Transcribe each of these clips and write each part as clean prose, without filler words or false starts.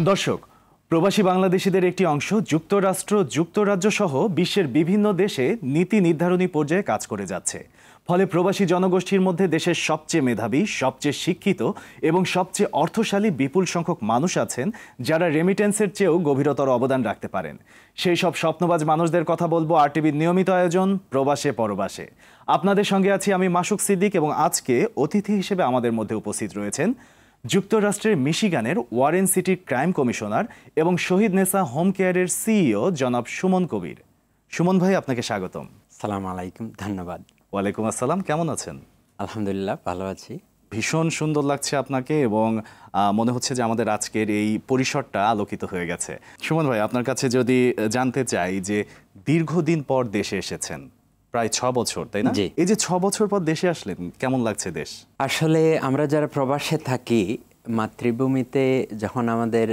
দর্শক, প্রবাসী বাংলাদেশিদের একটি অংশ যুক্তরাষ্ট্র, যুক্তরাজ্য সহ বিশ্বের বিভিন্ন দেশে নীতি নির্ধারণী পর্যায়ে কাজ করে যাচ্ছে। ফলে প্রবাসী জনগোষ্ঠীর মধ্যে দেশের সবচেয়ে মেধাবী, সবচেয়ে শিক্ষিত এবং সবচেয়ে অর্থশালী বিপুল সংখ্যক মানুষ আছেন, যারা রেমিটেন্সের চেয়েও গভীরতর অবদান রাখতে পারেন। সেই সব স্বপ্নবাজ মানুষদের কথা বলবো আরটিভির নিয়মিত আয়োজন প্রবাসে পরবাসে। আপনাদের সঙ্গে আছি আমি মাসুক সিদ্দিক, এবং আজকে অতিথি হিসেবে আমাদের মধ্যে উপস্থিত রয়েছেন যুক্তরাষ্ট্রের মিশিগানের ওয়ারেন সিটির ক্রাইম কমিশনার এবং শহীদ নেসা হোম কেয়ারের সিইও জনাব সুমন কবির। সুমন ভাই, আপনাকে স্বাগতম। সালাম আলাইকুম, ধন্যবাদ। ওয়ালাইকুম আসসালাম, কেমন আছেন? আলহামদুলিল্লাহ, ভালো আছি। ভীষণ সুন্দর লাগছে আপনাকে, এবং মনে হচ্ছে যে আমাদের আজকের এই পরিসরটা আলোকিত হয়ে গেছে। সুমন ভাই, আপনার কাছে যদি জানতে চাই যে দীর্ঘদিন পর দেশে এসেছেন, প্রায় 6 বছর, তাই না? এই যে 6 বছর পর দেশে আসলেন, কেমন লাগছে দেশ? আসলে আমরা যারা প্রবাসে থাকি, মাতৃভূমিতে যখন আমাদের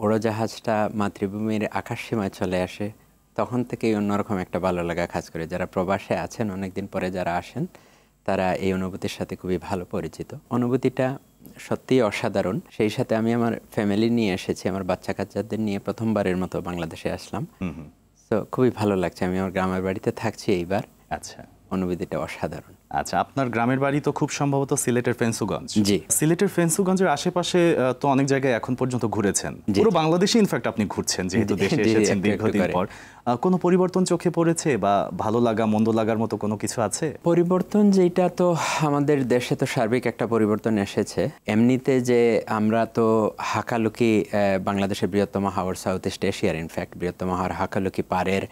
উড়োজাহাজটা মাতৃভূমির আকাশসীমায় চলে আসে, তখন থেকেই অন্যরকম একটা ভালো লাগা কাজ করে। যারা প্রবাসে আছেন, অনেকদিন পরে যারা আসেন, তারা এই অনুভূতির সাথে খুবই ভালো পরিচিত। অনুভূতিটা সত্যিই অসাধারণ। সেই সাথে আমি আমার ফ্যামিলি নিয়ে এসেছি, আমার বাচ্চা কাচ্চাদের নিয়ে প্রথমবারের মতো বাংলাদেশে আসলাম। তো খুবই ভালো লাগছে। আমি আমার গ্রামের বাড়িতে থাকছি এইবার। আচ্ছা, অনুভূতিটা অসাধারণ। আচ্ছা, আপনার গ্রামের বাড়ি তো খুব সম্ভবত সিলেটের ফেন্সুগঞ্জ। জি, সিলেটের ফেন্সুগঞ্জের আশেপাশে তো অনেক জায়গায় এখন পর্যন্ত ঘুরেছেন। পুরো বাংলাদেশে ইনফ্যাক্ট আপনি ঘুরছেন, যেহেতু দেশে এসেছেন দীর্ঘদিন পর। কোনো পরিবর্তন চোখে পড়েছে বা ভালো লাগা মন্দ লাগার মতো কোনো কিছু আছে? পরিবর্তন যেটা, তো আমাদের দেশে তো সার্বিক একটা পরিবর্তন এসেছে। এমনিতে যে আমরা তো হাকালুকি, বাংলাদেশের বৃহত্তম হাওর, সাউথ ইস্ট এশিয়ার ইনফ্যাক্ট বৃহত্তম হাওর হাকালুকি পাড়ের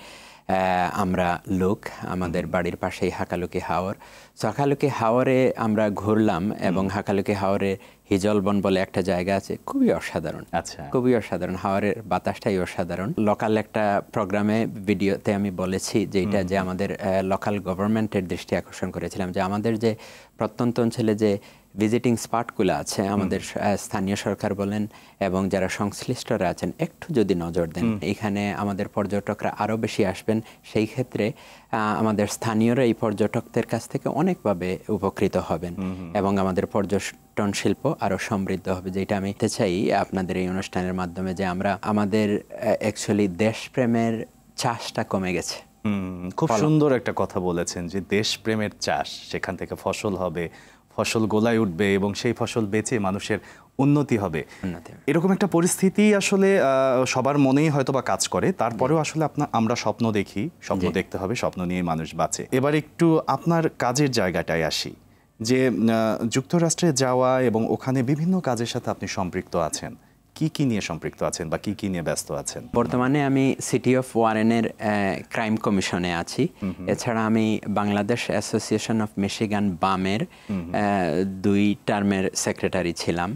আমরা লোক। আমাদের বাড়ির পাশেই হাকালুকি হাওর। সো হাকালুকি হাওরে আমরা ঘুরলাম, এবং হাকালুকি হাওরে হিজলবন বলে একটা জায়গা আছে, খুবই অসাধারণ। আচ্ছা, খুবই অসাধারণ। হাওরের বাতাসটাই অসাধারণ। লোকাল একটা প্রোগ্রামে, ভিডিওতে আমি বলেছি যে এটা যে আমাদের লোকাল গভর্নমেন্টের দৃষ্টি আকর্ষণ করেছিলাম যে আমাদের যে প্রত্যন্ত অঞ্চলে যে ভিজিটিং স্পটগুলো আছে, আমাদের স্থানীয় সরকার বলেন এবং যারা সংশ্লিষ্টরা আছেন, একটু যদি নজর দেন, এখানে আমাদের পর্যটকরা আরও বেশি আসবেন। সেই ক্ষেত্রে আমাদের স্থানীয়রা এই পর্যটকদের কাছ থেকে অনেকভাবে উপকৃত হবেন, এবং আমাদের পর্যটন শিল্প আরও সমৃদ্ধ হবে। যেটা আমি বলতে চাই আপনাদের এই অনুষ্ঠানের মাধ্যমে, যে আমরা আমাদের অ্যাকচুয়ালি দেশপ্রেমের চাষটা কমে গেছে। খুব সুন্দর একটা কথা বলেছেন যে দেশপ্রেমের চাষ, সেখান থেকে ফসল হবে, ফসল গোলায় উঠবে, এবং সেই ফসল বেচে মানুষের উন্নতি হবে। এরকম একটা পরিস্থিতি আসলে সবার মনেই হয়তো বা কাজ করে। তারপরেও আসলে আমরা স্বপ্ন দেখি, স্বপ্ন দেখতে হবে, স্বপ্ন নিয়ে মানুষ বাঁচে। এবার একটু আপনার কাজের জায়গাটায় আসি, যে যুক্তরাষ্ট্রে যাওয়া এবং ওখানে বিভিন্ন কাজের সাথে আপনি সম্পৃক্ত আছেন। কি কি নিয়ে সম্পৃক্ত আছেন বা কি কি নিয়ে ব্যস্ত আছেন? বর্তমানে আমি সিটি অফ ওয়ারেনের ক্রাইম কমিশনে আছি। এছাড়া আমি বাংলাদেশ অ্যাসোসিয়েশন অফ মিশিগান বামের 2 টার্মের সেক্রেটারি ছিলাম।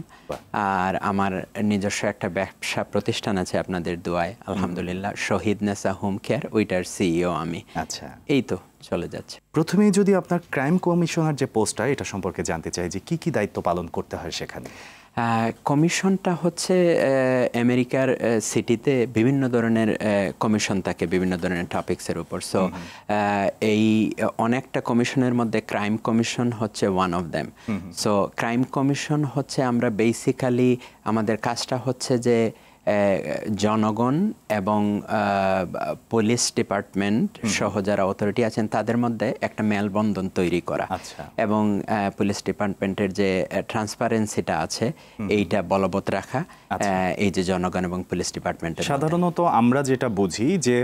আর আমার নিজস্ব একটা ব্যবসা প্রতিষ্ঠান আছে আপনাদের দোয়ায়, আলহামদুলিল্লাহ, শহীদ নেসা হোম কেয়ার, ওইটার সিইও আমি। আচ্ছা, এই তো চলে যাচ্ছে। প্রথমেই যদি আপনার ক্রাইম কমিশনার যে পোস্টটা, এটা সম্পর্কে জানতে চাই যে কি কি দায়িত্ব পালন করতে হয় সেখানে। কমিশনটা হচ্ছে আমেরিকার সিটিতে বিভিন্ন ধরনের কমিশন থাকে, বিভিন্ন ধরনের টপিক্সের উপর। সো এই অনেকটা কমিশনের মধ্যে ক্রাইম কমিশন হচ্ছে one of them. So crime commission হচ্ছে, আমরা বেসিক্যালি আমাদের কাজটা হচ্ছে যে জনগণ এবং পুলিশ ডিপার্টমেন্ট সহ যারা অথরিটি আছেন তাদের মধ্যে একটা মেলবন্ধন তৈরি করা, এবং পুলিশ ডিপার্টমেন্টের যে ট্রান্সপারেন্সিটা আছে এইটা বলবৎ রাখা, এই যে জনগণ এবং পুলিশ ডিপার্টমেন্টের। সাধারণত আমরা যেটা বুঝি যে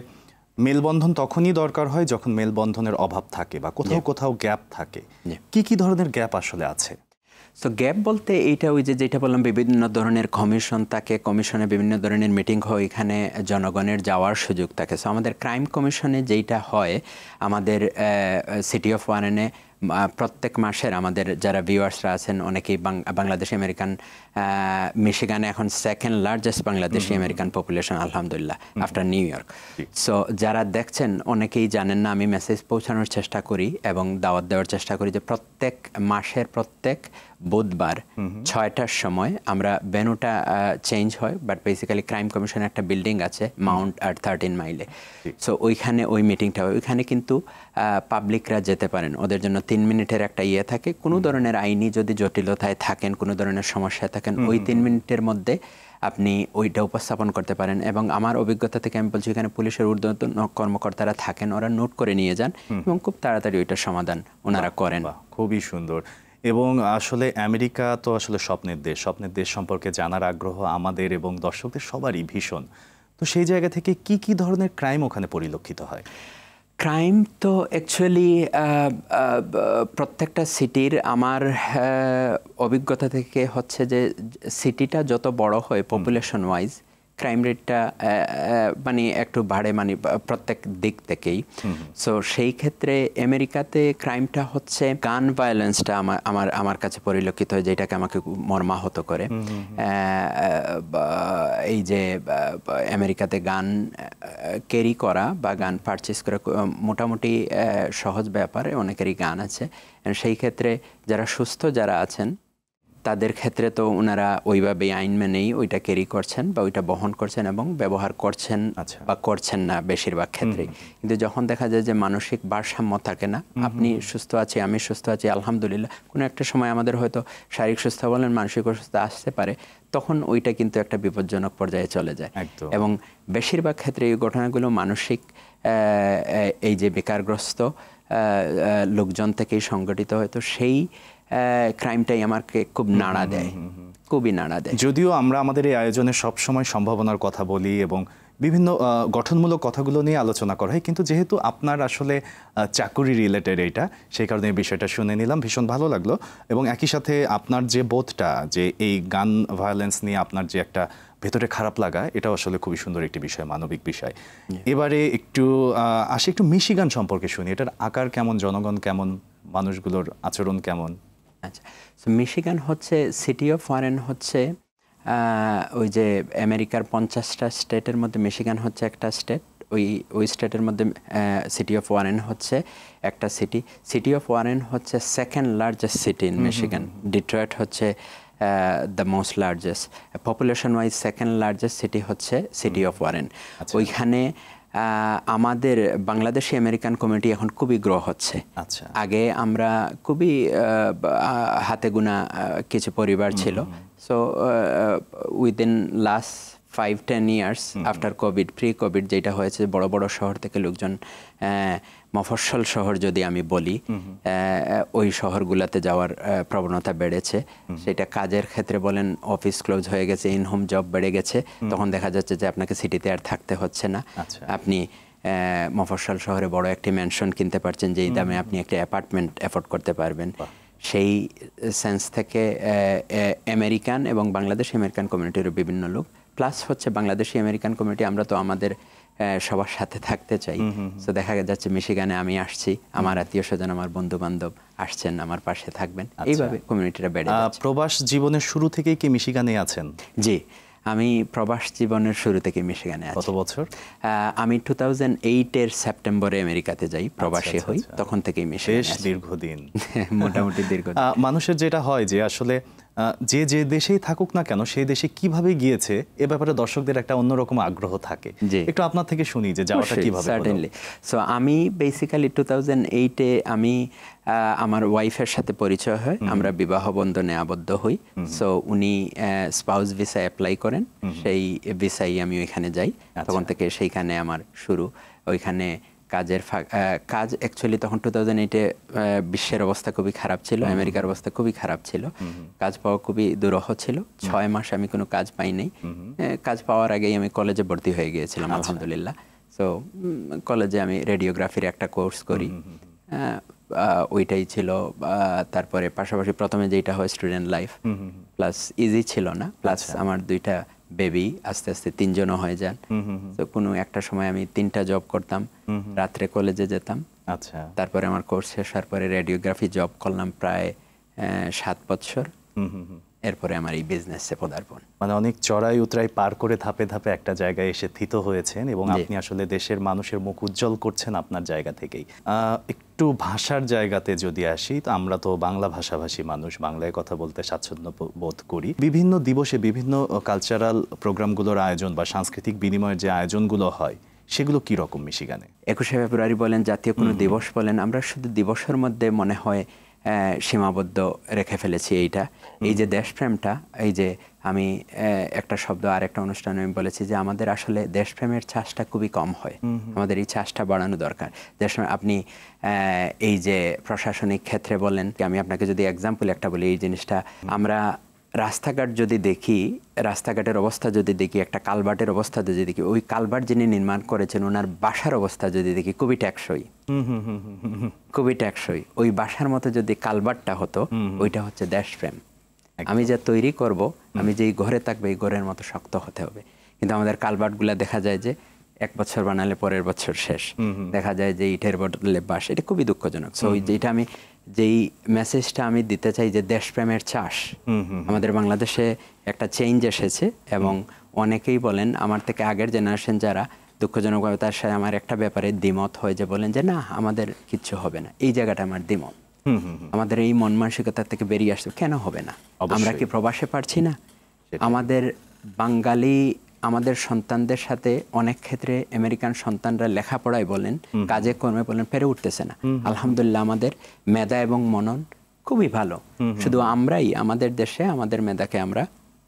মেলবন্ধন তখনই দরকার হয় যখন মেলবন্ধনের অভাব থাকে বা কোথাও কোথাও গ্যাপ থাকে। কি কি ধরনের গ্যাপ আসলে আছে? সো গ্যাপ বলতে এইটা, ওই যেটা বললাম, বিভিন্ন ধরনের কমিশন থাকে, কমিশনে বিভিন্ন ধরনের মিটিং হয়, এখানে জনগণের যাওয়ার সুযোগ থাকে। সো আমাদের ক্রাইম কমিশনে যেইটা হয়, আমাদের সিটি অফ ওয়ারেনে প্রত্যেক মাসের, আমাদের যারা ভিউয়ার্সরা আছেন অনেকেই বাংলাদেশি আমেরিকান, মিশিগানে এখন second largest Bangladeshi American population, আলহামদুলিল্লাহ, আফটার নিউ ইয়র্ক। সো যারা দেখছেন অনেকেই জানেন না, আমি মেসেজ পৌঁছানোর চেষ্টা করি এবং দাওয়াত দেওয়ার চেষ্টা করি যে প্রত্যেক মাসের প্রত্যেক বুধবার 6টার সময় আমরা ভেন্যুটা চেঞ্জ হয়, বাট বেসিক্যালি ক্রাইম কমিশনের একটা বিল্ডিং আছে মাউন্ট আর 13 মাইলে। সো ওইখানে ওই মিটিংটা হয়। ওইখানে কিন্তু পাবলিকরা যেতে পারেন, ওদের জন্য 3 মিনিটের একটা ইয়ে থাকে। কোনো ধরনের আইনি যদি জটিলতায় থাকেন, কোনো ধরনের সমস্যায় থাকেন, ওই 3 মিনিটের মধ্যে আপনি ওইটা উপস্থাপন করতে পারেন। এবং আমার অভিজ্ঞতা থেকে আমি বলছি, এখানে পুলিশের ঊর্ধ্বতন কর্মকর্তারা থাকেন, ওরা নোট করে নিয়ে যান এবং খুব তাড়াতাড়ি ওইটার সমাধান ওনারা করেন। খুবই সুন্দর। এবং আসলে আমেরিকা তো আসলে স্বপ্নের দেশ সম্পর্কে জানার আগ্রহ আমাদের এবং দর্শকদের সবারই ভীষণ। তো সেই জায়গা থেকে কি কি ধরনের ক্রাইম ওখানে পরিলক্ষিত হয়? ক্রাইম তো অ্যাকচুয়ালি প্রত্যেকটা সিটির আমার অভিজ্ঞতা থেকে হচ্ছে যে সিটিটা যত বড় হয় পপুলেশন ওয়াইজ, ক্রাইম রেটটা মানে একটু বাড়ে, মানে প্রত্যেক দিক থেকেই। সো সেই ক্ষেত্রে আমেরিকাতে ক্রাইমটা হচ্ছে গান ভায়োলেন্সটা আমার কাছে পরিলক্ষিত হয়, যেটাকে আমাকে মর্মাহত করে। এই যে আমেরিকাতে গান ক্যারি করা বা গান পারচেস করা মোটামুটি সহজ ব্যাপারে, অনেকেরই গান আছে। সেই ক্ষেত্রে যারা সুস্থ যারা আছেন তাদের ক্ষেত্রে তো ওনারা ওইভাবেই আইন মেনেই ওইটা ক্যারি করছেন বা ওইটা বহন করছেন এবং ব্যবহার করছেন বা করছেন না বেশিরভাগ ক্ষেত্রেই। কিন্তু যখন দেখা যায় যে মানসিক ভারসাম্য থাকে না, আপনি সুস্থ আছি, আমি সুস্থ আছি, আলহামদুলিল্লাহ, কোনো একটা সময় আমাদের হয়তো শারীরিক সুস্থ বলেন, মানসিক অসুস্থতা আসতে পারে, তখন ওইটা কিন্তু একটা বিপজ্জনক পর্যায়ে চলে যায়। এবং বেশিরভাগ ক্ষেত্রে এই ঘটনাগুলো মানসিক এই যে বেকারগ্রস্ত লোকজন থেকেই সংগঠিত হয়। তো সেই ক্রাইমটাই আমাকে খুব নাড়া দেয়, খুবই নাড়া দেয়। যদিও আমরা আমাদের এই আয়োজনে সবসময় সম্ভাবনার কথা বলি এবং বিভিন্ন গঠনমূলক কথাগুলো নিয়ে আলোচনা করা হয়, কিন্তু যেহেতু আপনার আসলে চাকুরি রিলেটেড এইটা, সেই কারণে এই বিষয়টা শুনে নিলাম, ভীষণ ভালো লাগলো। এবং একই সাথে আপনার যে বোধটা, যে এই গান ভায়োলেন্স নিয়ে আপনার যে একটা ভেতরে খারাপ লাগা, এটাও আসলে খুবই সুন্দর একটি বিষয়, মানবিক বিষয়। এবারে একটু একটু মিশিগান সম্পর্কে শুনি। এটার আকার কেমন, জনগণ কেমন, মানুষগুলোর আচরণ কেমন? আচ্ছা, সো মিশিগান হচ্ছে সিটি অফ ওয়ারেন, হচ্ছে ওই যে আমেরিকার 50টা স্টেটের মধ্যে মিশিগান হচ্ছে একটা স্টেট। ওই স্টেটের মধ্যে সিটি অফ ওয়ারেন হচ্ছে একটা সিটি। সিটি অফ ওয়ারেন হচ্ছে second largest city in Michigan. Detroit হচ্ছে the most largest, population wise second largest city হচ্ছে সিটি অফ ওয়ারেন। ওইখানে আমাদের বাংলাদেশি আমেরিকান কমিউনিটি এখন খুবই গ্রো হচ্ছে। আগে আমরা খুবই হাতে গোনা কিছু পরিবার ছিল। So within last 5-10 years after Covid, pre Covid যেটা হয়েছে, বড় বড় শহর থেকে লোকজন, মফস্বল শহর যদি আমি বলি, ওই শহরগুলোতে যাওয়ার প্রবণতা বেড়েছে। সেটা কাজের ক্ষেত্রে বলেন, অফিস ক্লোজ হয়ে গেছে, ইন হোম জব বেড়ে গেছে, তখন দেখা যাচ্ছে যে আপনাকে সিটিতে আর থাকতে হচ্ছে না। আপনি মফস্বল শহরে বড় একটি ম্যানশন কিনতে পারছেন, যেই দামে আপনি একটা অ্যাপার্টমেন্ট অ্যাফোর্ড করতে পারবেন। সেই সেন্স থেকে আমেরিকান এবং বাংলাদেশি আমেরিকান কমিউনিটির বিভিন্ন লোক, প্লাস হচ্ছে বাংলাদেশি আমেরিকান কমিউনিটি, আমরা তো আমাদের সবার সাথে থাকতে চাই। তো দেখা যাচ্ছে মিশিগানে আমি আসছি, আমার আত্মীয় স্বজন, আমার বন্ধু বান্ধব আসছেন, আমার পাশে থাকবেন, এইভাবে কমিউনিটিটা বেড়ে যাচ্ছে। প্রবাস জীবনের শুরু থেকেই কি মিশিগানে আছেন? জি, আমি প্রবাস জীবনের শুরু থেকে মিশিগানে আছি। কত বছর? আমি 2008-এর সেপ্টেম্বরে আমেরিকাতে যাই, প্রবাসী হই, তখন থেকেই মিশিগানে আছি। বেশ দীর্ঘদিন। মোটামুটি দীর্ঘদিন। মানুষের যেটা হয় যে আসলে যে দেশেই থাকুক না কেন, সেই দেশে কিভাবে গিয়েছে এ ব্যাপারে দর্শকদের একটা অন্যরকম আগ্রহ থাকে। একটু আপনার থেকে শুনি যে যাওয়াটা কিভাবে হলো। সার্টেনলি। সো আমি বেসিক্যালি 2008-এ আমি আমার ওয়াইফের সাথে পরিচয় হয়, আমরা বিবাহ বন্ধনে আবদ্ধ হই। সো উনি স্পাউস ভিসা অ্যাপ্লাই করেন, সেই ভিসাই আমি ওইখানে যাই। তখন থেকে সেইখানে আমার শুরু। ওইখানে কাজ অ্যাকচুয়ালি তখন 2008-এ বিশ্বের অবস্থা খুবই খারাপ ছিল, আমেরিকার অবস্থা খুবই খারাপ ছিল, কাজ পাওয়া খুবই দুরূহ ছিল। 6 মাস আমি কোনো কাজ পাই নাই। কাজ পাওয়ার আগেই আমি কলেজে ভর্তি হয়ে গিয়েছিলাম, আলহামদুলিল্লাহ। সো কলেজে আমি রেডিওগ্রাফির একটা কোর্স করি, ওইটাই ছিল। তারপরে পাশাপাশি প্রথমে যেটা হয় স্টুডেন্ট লাইফ, প্লাস ইজি ছিল না, প্লাস আমার 2টা বেবি, আস্তে আস্তে 3জনও হয়ে যান। তো কোনো একটা সময় আমি 3টা জব করতাম, রাত্রে কলেজে যেতাম। তারপরে আমার কোর্স শেষ হওয়ার পরে রেডিওগ্রাফি জব করলাম প্রায় 7 বছর। এরপরে আমার এই বিজনেসে পদার্পণ। মানে অনেক চড়াই উতরাই পার করে ধাপে ধাপে একটা জায়গায় এসে থিত হয়েছেন এবং আপনি আসলে দেশের মানুষের মুখ উজ্জ্বল করছেন আপনার জায়গা থেকেই। একটু ভাষার জায়গাতে যদি আসি, তো আমরা তো বাংলা ভাষাভাষী মানুষ, বাংলায় কথা বলতে স্বাচ্ছন্দ্য বোধ করি। বিভিন্ন দিবসে বিভিন্ন কালচারাল প্রোগ্রামগুলোর আয়োজন বা সাংস্কৃতিক বিনিময়ের যে আয়োজনগুলো হয়, সেগুলো কি রকম মিশিগানে? 21শে ফেব্রুয়ারি বলেন, জাতীয় কোনো দিবস বলেন, আমরা শুধু দিবসের মধ্যে মনে হয় সীমাবদ্ধ রেখে ফেলেছি এইটা। এই যে দেশপ্রেমটা, এই যে আমি একটা শব্দ আর একটা অনুষ্ঠানে আমি বলেছি যে আমাদের আসলে দেশপ্রেমের চাষটা খুবই কম হয়, আমাদের এই চাষটা বাড়ানো দরকার। আপনি এই যে প্রশাসনিক ক্ষেত্রে বলেন, আমি আপনাকে যদি এক্সাম্পল একটা বলি, এই জিনিসটা আমরা রাস্তাঘাট যদি দেখি, রাস্তাঘাটের অবস্থা যদি দেখি, একটা কালভার্টের অবস্থা যদি দেখি, ওই কালভার্ট যিনি নির্মাণ করেছেন ওনার বাসার অবস্থা যদি দেখি, খুবই টেকসই, খুবই টেকসই। ওই বাসার মতো যদি কালভার্টটা হতো, ওইটা হচ্ছে দেশপ্রেম। আমি যা তৈরি করব, আমি যেই ঘরে থাকবো এই ঘরের মতো শক্ত হতে হবে। কিন্তু আমাদের কালভার্টগুলা দেখা যায় যে 1 বছর বানালে পরের বছর শেষ, দেখা যায় যে ইটের বদলে বাঁশ। এটা খুবই দুঃখজনক। সো যেটা আমি যেই মেসেজটা আমি দিতে চাই যে দেশপ্রেমের চাষ আমাদের বাংলাদেশে একটা চেঞ্জ এসেছে, এবং অনেকেই বলেন আমার থেকে আগের জেনারেশন যারা, দুঃখজনকভাবে তার সাথে আমার একটা ব্যাপারে দ্বিমত হয়, যে বলেন যে না আমাদের কিচ্ছু হবে না। এই জায়গাটা আমার দ্বিমত। আমাদের এই মন মানসিকতা থেকে বেরিয়ে আসতে কেন হবে না? আমরা কি প্রবাসে পারছি না? আমাদের বাঙালি আমাদের সন্তানদের সাথে অনেক ক্ষেত্রে আমেরিকান সন্তানরা লেখাপড়ায় বলেন, কাজে কর্মে বলেন, পেরে উঠতেছে না। আলহামদুলিল্লাহ আমাদের মেধা এবং মনন খুবই ভালো, শুধু আমরাই আমাদের দেশে আমাদের মেধাকে আমরা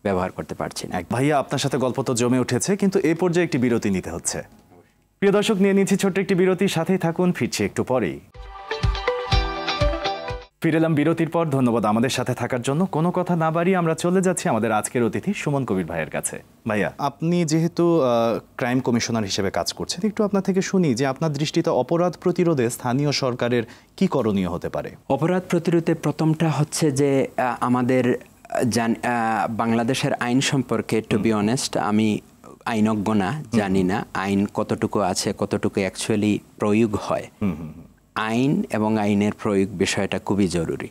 ব্যবহার করতে পারছি না। ভাইয়া, আপনার সাথে গল্প তো জমে উঠেছে, কিন্তু এই পর্যায়ে একটি বিরতি নিতে হচ্ছে। প্রিয় দর্শক, নিয়ে নিচ্ছি ছোট্ট একটি বিরতি, সাথেই থাকুন, ফিরছি একটু পরেই। ফিরে এলাম বিরতির পর। ধন্যবাদ আমাদের সাথে থাকার জন্য। কোনো কথা না বাড়িয়ে আমরা চলে যাচ্ছি আমাদের আজকের অতিথি সুমন কবির ভাইয়ের কাছে। ভাইয়া, আপনি যেহেতু ক্রাইম কমিশনার হিসেবে কাজ করছেন, একটু আপনার থেকে শুনি যে আপনার দৃষ্টিতে অপরাধ প্রতিরোধে স্থানীয় সরকারের কি করণীয় হতে পারে? অপরাধ প্রতিরোধে প্রথমটা হচ্ছে যে আমাদের বাংলাদেশের আইন সম্পর্কে, টু বি অনেস্ট, আমি আইনজ্ঞ না, জানি না আইন কতটুকু আছে, কতটুকু অ্যাকচুয়ালি প্রয়োগ হয়। আইন এবং আইনের প্রয়োগ বিষয়টা খুবই জরুরি।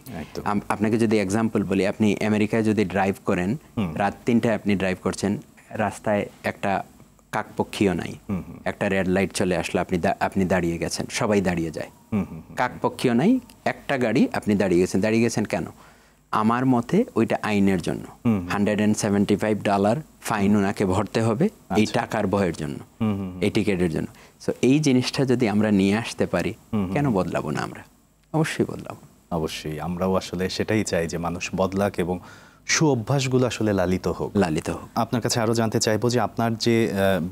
আপনাকে যদি এক্সাম্পল বলি, আপনি আমেরিকায় যদি ড্রাইভ করেন, রাত 3টায় আপনি ড্রাইভ করছেন, রাস্তায় একটা কাকপক্ষীও নাই, একটা রেড লাইট চলে আসলো, আপনি দাঁড়িয়ে গেছেন, সবাই দাঁড়িয়ে যায়। কাকপক্ষীও নাই, একটা গাড়ি, আপনি দাঁড়িয়ে গেছেন কেন? আমার মতে ওইটা আইনের জন্য। $175 ফাইন ওনাকে ভরতে হবে এই টাকার ভয়ের জন্য, এই টিকেটের জন্য। সো এই জিনিসটা যদি আমরা নিয়ে আসতে পারি, কেন বদলাবো না? আমরা অবশ্যই বদলাবো। অবশ্যই, আমরাও আসলে সেটাই চাই যে মানুষ বদলাক এবং সুঅভ্যাসগুলো আসলে লালিত হোক। আপনার কাছে আরও জানতে চাইবো যে আপনার যে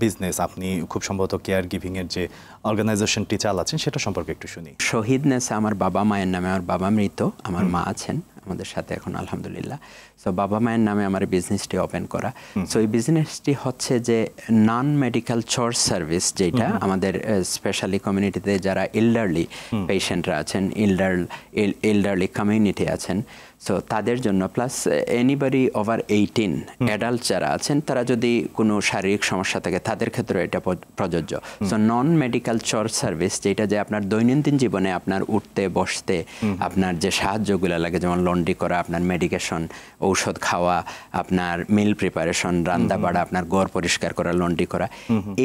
বিজনেস, আপনি খুব সম্ভবত কেয়ার গিভিং এর যে অর্গানাইজেশনটি চালাচ্ছেন, সেটা সম্পর্কে একটু শুনি। শহীদনেস আমার বাবা মায়ের নামে। আমার বাবা মৃত, আমার মা আছেন আমাদের সাথে এখন আলহামদুলিল্লাহ। সো বাবা মায়ের নামে আমার বিজনেসটি ওপেন করা। সো এই বিজনেসটি হচ্ছে যে নন মেডিকেল চর্চ সার্ভিস, যেটা আমাদের স্পেশালি কমিউনিটিতে যারা এল্ডারলি পেশেন্টরা আছেন, এল্ডারলি কমিউনিটি আছেন, সো তাদের জন্য, প্লাস এনিবডি ওভার 18 অ্যাডাল্ট যারা আছেন, তারা যদি কোনো শারীরিক সমস্যা থাকে তাদের ক্ষেত্রে এটা প্রযোজ্য। সো নন মেডিকেল চর্চ সার্ভিস, যেটা যে আপনার দৈনন্দিন জীবনে আপনার উঠতে বসতে আপনার যে সাহায্যগুলো লাগে, যেমন লন্ড্রি করা, আপনার মেডিকেশন, ঔষধ খাওয়া, আপনার মিল প্রিপারেশন, রান্না বাড়া, আপনার ঘর পরিষ্কার করা, লন্ড্রি করা,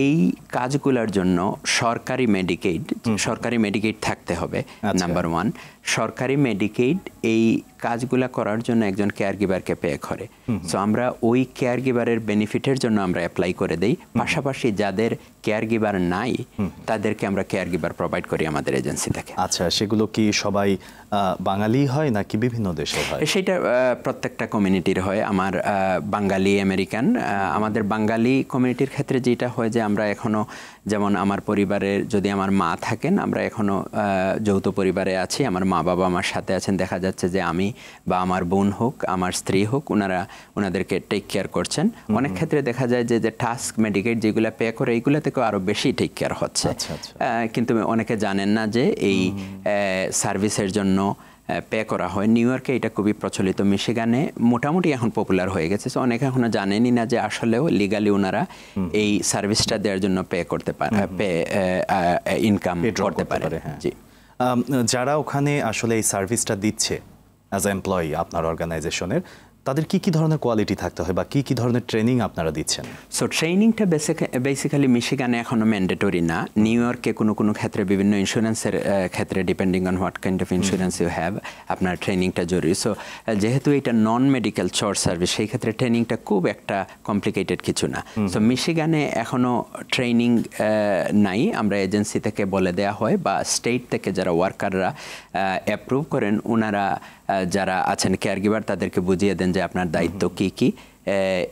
এই কাজগুলোর জন্য সরকারি মেডিকেড থাকতে হবে। নাম্বার 1, সরকারি মেডিকেড এই কাজগুলা করার জন্য একজন কেয়ার গিভারকে পে করে। সো আমরা ওই কেয়ার গিভারের বেনিফিটের জন্য আমরা অ্যাপ্লাই করে দেই। পাশাপাশি যাদের কেয়ার গিভার নাই তাদেরকে আমরা কেয়ার গিভার প্রোভাইড করি আমাদের এজেন্সি থেকে। আচ্ছা, সেগুলো কি সবাই বাঙালি হয় নাকি বিভিন্ন দেশের হয়? সেটা প্রত্যেকটা কমিউনিটির হয়। আমার বাঙালি, আমেরিকান। আমাদের বাঙালি কমিউনিটির ক্ষেত্রে যেটা হয় যে আমরা এখনো, যেমন আমার পরিবারের যদি আমার মা থাকেন, আমরা এখনো যৌথ পরিবারে আছি, আমার মা বাবা আমার সাথে আছেন। দেখা যাচ্ছে যে আমি বা আমার বোন হোক, আমার স্ত্রী হোক, ওনাদেরকে টেক কেয়ার করছেন। অনেক ক্ষেত্রে দেখা যায় যে টাস্ক মেডিকেট যেগুলো পে করে, এইগুলো থেকেও আরো বেশি টেক কেয়ার হচ্ছে। কিন্তু অনেকে জানেন না যে এই সার্ভিসের জন্য পে করা হয়। নিউ ইয়র্কে এটা খুবই প্রচলিত, মিশিগানে মোটামুটি এখন পপুলার হয়ে গেছে। সো অনেকে এখনো জানেনই না যে আসলেও লিগালি ওনারা এই সার্ভিসটা দেওয়ার জন্য পে করতে পারে, ইনকাম করতে পারে। জি, যারা ওখানে আসলে এই সার্ভিসটা দিচ্ছে অ্যাজ এমপ্লয়ি আপনার অর্গানাইজেশনের, তাদের কি কি ধরনের কোয়ালিটি থাকতে হয় বা কি কি ধরনের ট্রেনিং আপনারা দিচ্ছেন? সো ট্রেনিংটা বেসিক্যালি মিশিগানে এখনো ম্যান্ডেটরি না। নিউ ইয়র্কে কোনো কোনো ক্ষেত্রে বিভিন্ন ইন্স্যুরেন্সের ক্ষেত্রে depending on what kind of insurance you have আপনার ট্রেনিংটা জরুরি। সো যেহেতু এটা নন মেডিকেল শর্ট সার্ভিস, সেই ক্ষেত্রে ট্রেনিংটা খুব একটা কমপ্লিকেটেড কিছু না। সো মিশিগানে এখনো ট্রেনিং নাই, আমরা এজেন্সি থেকে বলে দেওয়া হয় বা স্টেট থেকে যারা ওয়ার্কাররা অ্যাপ্রুভ করেন ওনারা যারা আছেন কেয়ার গিভার তাদেরকে বুঝিয়ে দেন যে আপনার দায়িত্ব কি কি।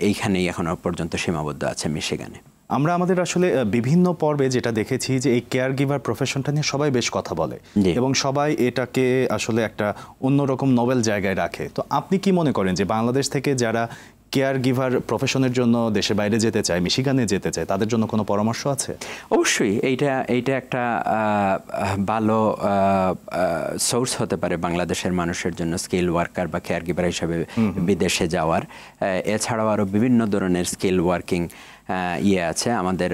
এইখানেই এখনো পর্যন্ত সীমাবদ্ধ আছে মিশিগানে। আমরা আমাদের আসলে বিভিন্ন পর্বে যেটা দেখেছি যে এই কেয়ার গিভার প্রফেশনটা নিয়ে সবাই বেশ কথা বলে এবং সবাই এটাকে আসলে একটা অন্যরকম নোবেল জায়গায় রাখে। তো আপনি কি মনে করেন যে বাংলাদেশ থেকে যারা কেয়ার গিভার প্রফেশনের জন্য দেশের বাইরে যেতে চায়, মিশিগানে যেতে চায়, তাদের জন্য কোনো পরামর্শ আছে? অবশ্যই এইটা একটা ভালো সোর্স হতে পারে বাংলাদেশের মানুষের জন্য, স্কিল ওয়ার্কার বা কেয়ার গিভার হিসাবে বিদেশে যাওয়ার। এছাড়াও আরও বিভিন্ন ধরনের স্কিল ওয়ার্কিং আছে। আমাদের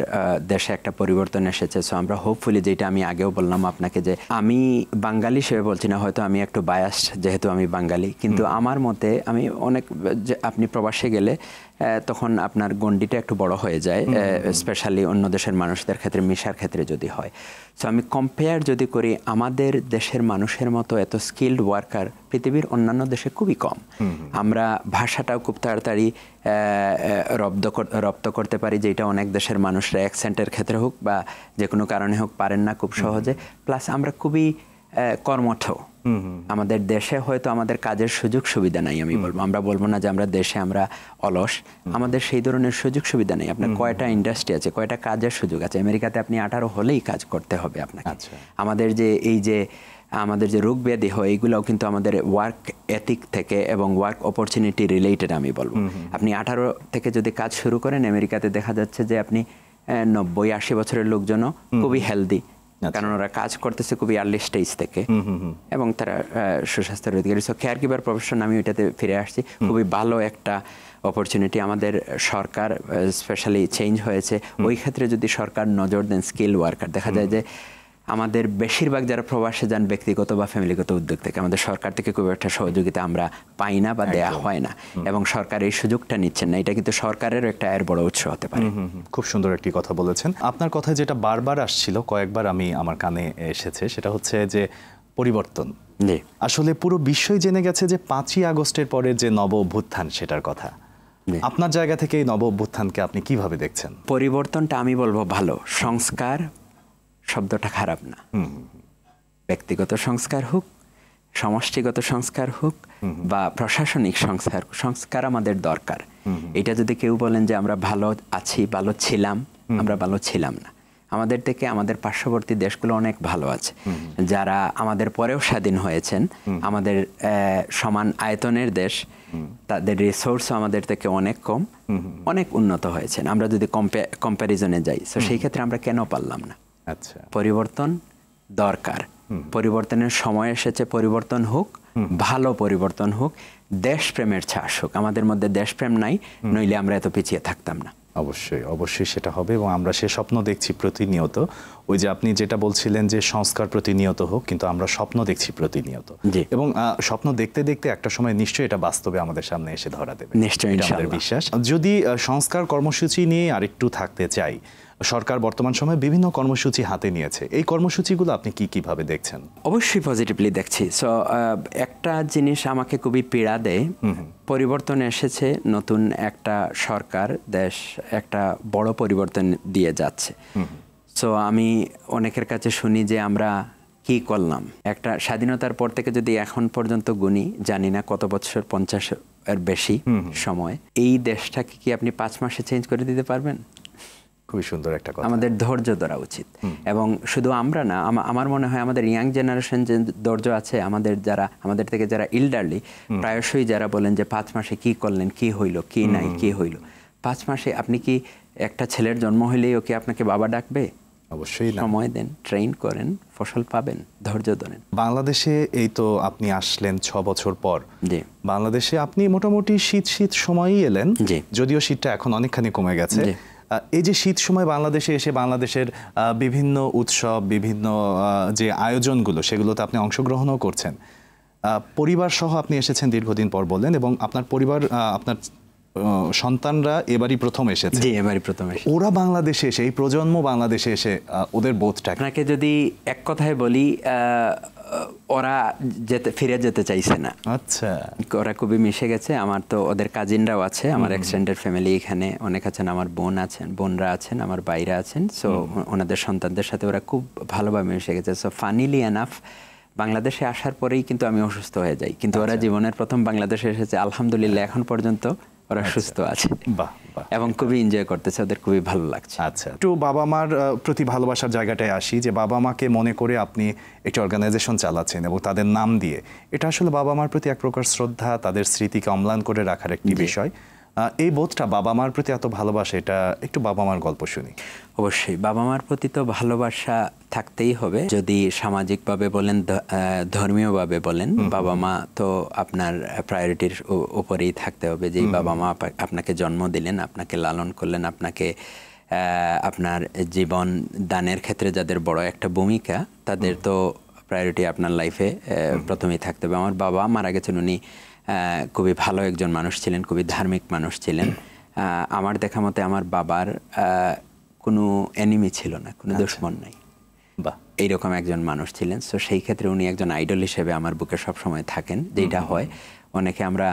দেশে একটা পরিবর্তন এসেছে। সো আমরা হোপফুলি, যেটা আমি আগেও বললাম আপনাকে, যে আমি বাঙালি হিসেবে বলছি না, হয়তো আমি একটু বায়াসড যেহেতু আমি বাঙালি, কিন্তু আমার মতে আমি অনেক, আপনি প্রবাসে গেলে তখন আপনার গণ্ডিটা একটু বড় হয়ে যায়, স্পেশালি অন্য দেশের মানুষদের ক্ষেত্রে মিশার ক্ষেত্রে যদি হয়। সো আমি কম্পেয়ার যদি করি, আমাদের দেশের মানুষের মতো এত স্কিল্ড ওয়ার্কার পৃথিবীর অন্যান্য দেশে খুবই কম। আমরা ভাষাটাও খুব তাড়াতাড়ি রপ্ত করতে পারি, যেটা অনেক দেশের মানুষরা অ্যাকসেন্টের ক্ষেত্রে হোক বা যে কোনো কারণে হোক পারেন না খুব সহজে। প্লাস আমরা খুবই কর্মঠ। আমাদের দেশে হয়তো আমাদের কাজের সুযোগ সুবিধা নাই, আমি বলবো। আমরা বলবো না যে আমরা দেশে আমরা অলস, আমাদের সেই ধরনের সুযোগ সুবিধা নেই। আপনার কয়টা ইন্ডাস্ট্রি আছে, কয়টা কাজের সুযোগ আছে। আমেরিকাতে আপনি 18 হলেই কাজ করতে হবে আপনাকে। আমাদের আমাদের যে রোগ ব্যাধি হয়, এইগুলোও কিন্তু আমাদের ওয়ার্ক এথিক থেকে এবং ওয়ার্ক অপরচুনিটি রিলেটেড, আমি বলবো। আপনি 18 থেকে যদি কাজ শুরু করেন, আমেরিকাতে দেখা যাচ্ছে যে আপনি 90-80 বছরের লোকজনও খুবই হেলদি, কারণ ওরা কাজ করতেছে খুবই আর্লি স্টেজ থেকে এবং তারা সুস্বাস্থ্যের অধিকারী। সো কেয়ার গিভার প্রফেশন, আমি ওইটাতে ফিরে আসছি, খুবই ভালো একটা অপরচুনিটি। আমাদের সরকার স্পেশালি চেঞ্জ হয়েছে, ওই ক্ষেত্রে যদি সরকার নজর দেন স্কিল ওয়ার্কার, দেখা যায় যে আমাদের বেশিরভাগ যারা প্রবাসে যান ব্যক্তিগত বা ফ্যামিলিগত উদ্যোগ থেকে, আমাদের সরকার থেকে খুব একটা সহযোগিতা আমরা পাই না বা দেয়া হয় না, এবং সরকার এই সুযোগটা নিচ্ছেন না। এটা কিন্তু সরকারের একটা আয়ের বড় উৎস হতে পারে। খুব সুন্দর একটি কথা বলেছেন। আপনার কথায় যেটা বারবার আসছিল, কয়েকবার আমার কানে এসেছে, সেটা হচ্ছে যে পরিবর্তন। আসলে পুরো বিশ্বই জেনে গেছে যে 5ই আগস্টের পরে যে নব অভ্যুত্থান, সেটার কথা। আপনার জায়গা থেকে এই নব অভ্যুত্থানকে আপনি কিভাবে দেখছেন? পরিবর্তনটা আমি বলবো ভালো। সংস্কার শব্দটা খারাপ না। ব্যক্তিগত সংস্কার হোক, সমষ্টিগত সংস্কার হোক বা প্রশাসনিক সংস্কার আমাদের দরকার। এটা যদি কেউ বলেন যে আমরা ভালো আছি, ভালো ছিলাম, আমরা ভালো ছিলাম না। আমাদের থেকে আমাদের পার্শ্ববর্তী দেশগুলো অনেক ভালো আছে, যারা আমাদের পরেও স্বাধীন হয়েছেন, আমাদের সমান আয়তনের দেশ, তাদের রিসোর্সও আমাদের থেকে অনেক কম, অনেক উন্নত হয়েছেন। আমরা যদি কম্প্যারিজনে যাই, তো সেই ক্ষেত্রে আমরা কেন পারলাম না? আচ্ছা, পরিবর্তন দরকার, পরিবর্তনের সময় এসেছে। পরিবর্তন হোক, ভালো পরিবর্তন হোক, দেশপ্রেমের ছাস হোক। আমাদের মধ্যে দেশপ্রেম নাই, নইলে আমরা এত পিছিয়ে থাকতাম না। অবশ্যই অবশ্যই সেটা হবে, এবং আমরা সে স্বপ্ন দেখছি প্রতিনিয়ত। ওই যে আপনি যেটা বলছিলেন যে সংস্কার প্রতিনিয়ত হোক, কিন্তু আমরা স্বপ্ন দেখছি প্রতিনিয়ত, এবং স্বপ্ন দেখতে দেখতে একটা সময় নিশ্চয়ই এটা বাস্তবে আমাদের সামনে এসে ধরা দেবে, নিশ্চয়ই, আমাদের বিশ্বাস। যদি সংস্কার কর্মসূচি নিয়ে আরেকটু থাকতে চাই, সরকার বর্তমান সময়ে বিভিন্ন কর্মসূচি হাতে নিয়েছে, এই কর্মসূচিগুলো আপনি কিভাবে দেখছেন? অবশ্যই পজিটিভলি দেখছি। সো একটা জিনিস আমাকে খুবই পীড়া দেয়, পরিবর্তন এসেছে, নতুন একটা সরকার, দেশ একটা বড় পরিবর্তন দিয়ে যাচ্ছে। সো আমি অনেকের কাছে শুনি যে আমরা কি করলাম। একটা স্বাধীনতার পর থেকে যদি এখন পর্যন্ত গুনি, জানি না কত বছর, 50 এর বেশি সময়, এই দেশটাকে কি আপনি 5 মাসে চেঞ্জ করে দিতে পারবেন? খুবই সুন্দর একটা কথা। আমাদের ধৈর্য ধরা উচিত, এবং শুধু আমরা না, আমার মনে হয় আমাদের ইয়াং জেনারেশন যে ধৈর্য আছে, আমাদের থেকে যারা ইল্ডারলি, প্রায়শই যারা বলেন যে 5 মাসে কি করলেন, কি হইল, কি নাই, কি হইল। 5 মাসে আপনি কি একটা ছেলের জন্ম হইলেই ওকে আপনাকে বাবা ডাকবে? অবশ্যই না। সময় দেন, ট্রেন করেন, ফসল পাবেন, ধৈর্য ধরেন। বাংলাদেশে এই তো আপনি আসলেন 6 বছর পর। বাংলাদেশে আপনি মোটামুটি শীত সময়ই এলেন, যদিও শীতটা এখন অনেকখানি কমে গেছে। এই যে শীত সময় বাংলাদেশে এসে বাংলাদেশের বিভিন্ন উৎসব, বিভিন্ন যে আয়োজনগুলো, সেগুলোতে আপনি অংশগ্রহণও করছেন। পরিবার সহ আপনি এসেছেন দীর্ঘদিন পর বললেন, এবং আপনার পরিবার আপনার সন্তানরা এবারই প্রথম এসেছে। জি, এবারই প্রথম এসেছে। ওরা বাংলাদেশে এসে, এই প্রজন্ম বাংলাদেশে এসে ওদের বোধটা কি? আপনাকে যদি এক কথায় বলি, ওরা ফিরে যেতে চাইছে না। আচ্ছা, ওরা খুবই মিশে গেছে। আমার তো ওদের কাজিনরাও আছে, আমার এক্সটেন্ডেড ফ্যামিলি এখানে অনেক আছেন, আমার বোনরা আছেন, আমার বাইরা আছেন। সো ওনাদের সন্তানদের সাথে ওরা খুব ভালোভাবে মিশে গেছে। সো ফানিলি এনাফ বাংলাদেশে আসার পরেই কিন্তু আমি অসুস্থ হয়ে যাই, কিন্তু ওরা জীবনের প্রথম বাংলাদেশে এসেছে, আলহামদুলিল্লাহ এখন পর্যন্ত ওরা সুস্থ আছে। বাহ বাহ, এবং খুবই এনজয় করতেছে, ওদের খুবই ভালো লাগছে। আচ্ছা, একটু বাবা মার প্রতি ভালোবাসার জায়গাটায় আসি, যে বাবা মাকে মনে করে আপনি একটি অর্গানাইজেশন চালাচ্ছেন এবং তাদের নাম দিয়ে, এটা আসলে বাবা মার প্রতি এক প্রকার শ্রদ্ধা, তাদের স্মৃতিকে অম্লান করে রাখার একটি বিষয়। এই বোধটা, বাবা মার প্রতি এত ভালোবাসা, এটা একটু বাবা মার গল্প শুনি। অবশ্যই বাবা মার প্রতি তো ভালোবাসা থাকতেই হবে। যদি সামাজিকভাবে বলেন, ধর্মীয়ভাবে বলেন, বাবা মা তো আপনার প্রায়োরিটির উপরেই থাকতে হবে। যেই বাবা মা আপনাকে জন্ম দিলেন, আপনাকে লালন করলেন, আপনাকে আপনার জীবন দানের ক্ষেত্রে যাদের বড় একটা ভূমিকা, তাদের তো প্রায়োরিটি আপনার লাইফে প্রথমেই থাকতে হবে। আমার বাবা মারা গেছেন, উনি খুবই ভালো একজন মানুষ ছিলেন, খুবই ধার্মিক মানুষ ছিলেন। আমার দেখা মতে আমার বাবার কোনো এনিমি ছিল না, কোনো দুশমন নাই, এইরকম একজন মানুষ ছিলেন। সো সেই ক্ষেত্রে উনি একজন আইডল হিসেবে আমার বুকে সবসময় থাকেন। যেটা হয় অনেকে আমরা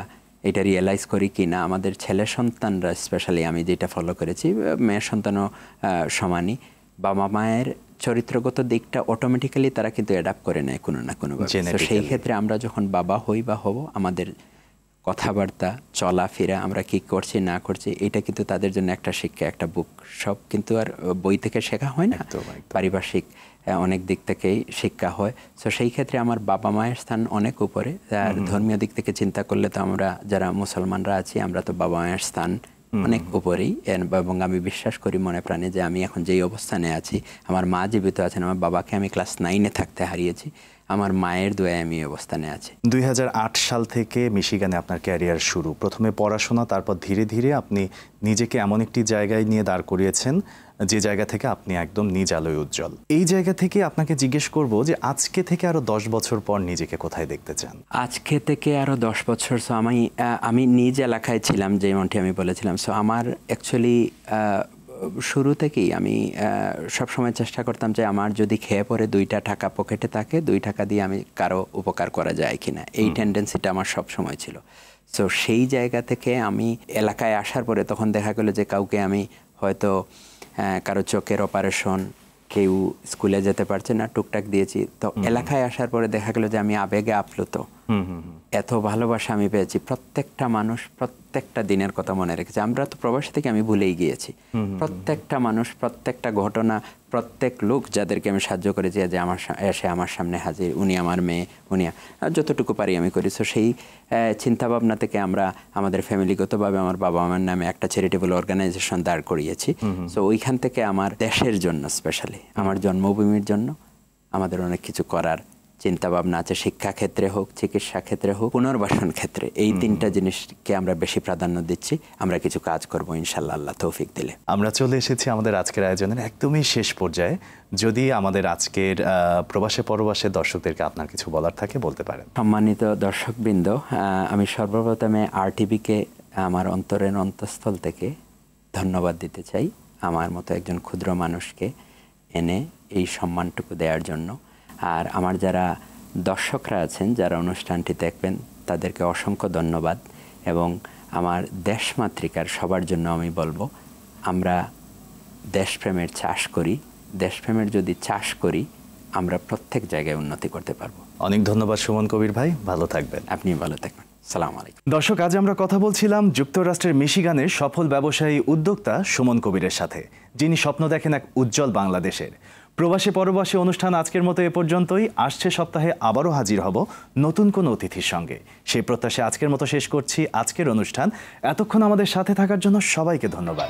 এটা রিয়েলাইজ করি কি না, আমাদের ছেলে সন্তানরা স্পেশালি, আমি যেটা ফলো করেছি, মেয়ের সন্তানও সমানই, বাবা মায়ের চরিত্রগত দিকটা অটোমেটিক্যালি তারা কিন্তু অ্যাডাপ্ট করে নেয় কোনো না কোনোভাবে। তো সেই ক্ষেত্রে আমরা যখন বাবা হই বা হব, আমাদের কথাবার্তা, চলাফেরা, আমরা কি করছি না করছি, এটা কিন্তু তাদের জন্য একটা শিক্ষা, একটা বুক। সব কিন্তু আর বই থেকে শেখা হয় না, পারিপার্শ্বিক অনেক দিক থেকেই শিক্ষা হয়। সো সেই ক্ষেত্রে আমার বাবা মায়ের স্থান অনেক উপরে। আর ধর্মীয় দিক থেকে চিন্তা করলে তো আমরা যারা মুসলমানরা আছি, আমরা তো বাবা মায়ের স্থান অনেক উপরেই। এবং আমি বিশ্বাস করি মনে প্রাণে যে আমি এখন যেই অবস্থানে আছি, আমার মা জীবিত আছেন, আমার বাবাকে আমি ক্লাস 9-এ থাকতে হারিয়েছি, আমার মায়ের দোয়ায় আমি এই অবস্থানে আছি। 2008 সাল থেকে মিশিগানে আপনার ক্যারিয়ার শুরু। প্রথমে পড়াশোনা, তারপর ধীরে ধীরে আপনি নিজেকে এমন একটি জায়গায় নিয়ে দাঁড় করিয়েছেন যে জায়গা থেকে আপনি একদম নিজ আলোয় উজ্জ্বল। এই জায়গা থেকে আপনাকে জিজ্ঞেস করব যে আজকে থেকে আরো 10 বছর পর নিজেকে কোথায় দেখতে চান? আজকে থেকে আরো 10 বছর, সো আমি নিজ এলাকায় ছিলাম, যেমনটি আমি বলেছিলাম। সো আমার অ্যাকচুয়ালি শুরু থেকেই আমি সবসময় চেষ্টা করতাম যে আমার যদি খেয়ে পরে 2টা টাকা পকেটে থাকে, 2 টাকা দিয়ে আমি কারো উপকার করা যায় কিনা, এই টেন্ডেন্সিটা আমার সবসময় ছিল। সো সেই জায়গা থেকে আমি এলাকায় আসার পরে তখন দেখা গেলো যে কাউকে আমি হয়তো কারো চোখের অপারেশন, কেউ স্কুলে যেতে পারছে না, টুকটাক দিয়েছি। তো এলাকায় আসার পরে দেখা গেলো যে আমি আবেগে আপ্লুত, এত ভালোবাসা আমি পেয়েছি। প্রত্যেকটা মানুষ প্রত্যেকটা দিনের কথা মনে রেখেছে। আমরা তো প্রবাসী থেকে আমি ভুলেই গিয়েছি। প্রত্যেকটা মানুষ, প্রত্যেকটা ঘটনা, প্রত্যেক লোক যাদেরকে আমি সাহায্য করেছি, যে এসে আমার সামনে হাজির, উনি আমার মেয়ে, উনি যতটুকু পারি আমি করি। সো সেই চিন্তাভাবনা থেকে আমরা আমাদের ফ্যামিলিগতভাবে আমার বাবা আমার নামে একটা চ্যারিটেবল অর্গানাইজেশন দাঁড় করিয়েছি। সো ওইখান থেকে আমার দেশের জন্য, স্পেশালি আমার জন্মভূমির জন্য আমাদের অনেক কিছু করার চিন্তা ভাবনা আছে। শিক্ষা ক্ষেত্রে হোক, চিকিৎসা ক্ষেত্রে হোক, পুনর্বাসন ক্ষেত্রে, এই 3টা জিনিসকে আমরা বেশি প্রাধান্য দিচ্ছি। আমরা কিছু কাজ করব ইনশাআল্লাহ, আল্লাহ তৌফিক দিলে। আমরা চলে এসেছি আমাদের আজকের আয়োজনের একদমই শেষ পর্যায়ে। যদি আমাদের আজকের প্রবাসে পরবাসে দর্শকদেরকে আপনার কিছু বলার থাকে বলতে পারেন। সম্মানিত দর্শকবৃন্দ, আমি সর্বপ্রথমে RTVকে আমার অন্তরের অন্তঃস্থল থেকে ধন্যবাদ দিতে চাই, আমার মতো একজন ক্ষুদ্র মানুষকে এনে এই সম্মানটুকু দেওয়ার জন্য। আর আমার যারা দর্শকরা আছেন, যারা অনুষ্ঠানটি দেখবেন, তাদেরকে অসংখ্য ধন্যবাদ। এবং আমার দেশমাতৃকার সবার জন্য আমি বলবো, আমরা দেশপ্রেমের চাষ করি। দেশপ্রেমের যদি চাষ করি, আমরা প্রত্যেক জায়গায় উন্নতি করতে পারবো। অনেক ধন্যবাদ সুমন কবির ভাই, ভালো থাকবেন। আপনি ভালো থাকবেন। আসসালামু আলাইকুম। দর্শক, আজ আমরা কথা বলছিলাম যুক্তরাষ্ট্রের মিশিগানের সফল ব্যবসায়ী উদ্যোক্তা সুমন কবিরের সাথে, যিনি স্বপ্ন দেখেন এক উজ্জ্বল বাংলাদেশের। প্রবাসে পরবাসে অনুষ্ঠান আজকের মতো এ পর্যন্তই। আসছে সপ্তাহে আবারও হাজির হব নতুন কোনো অতিথির সঙ্গে। সেই প্রত্যাশায় আজকের মতো শেষ করছি আজকের অনুষ্ঠান। এতক্ষণ আমাদের সাথে থাকার জন্য সবাইকে ধন্যবাদ।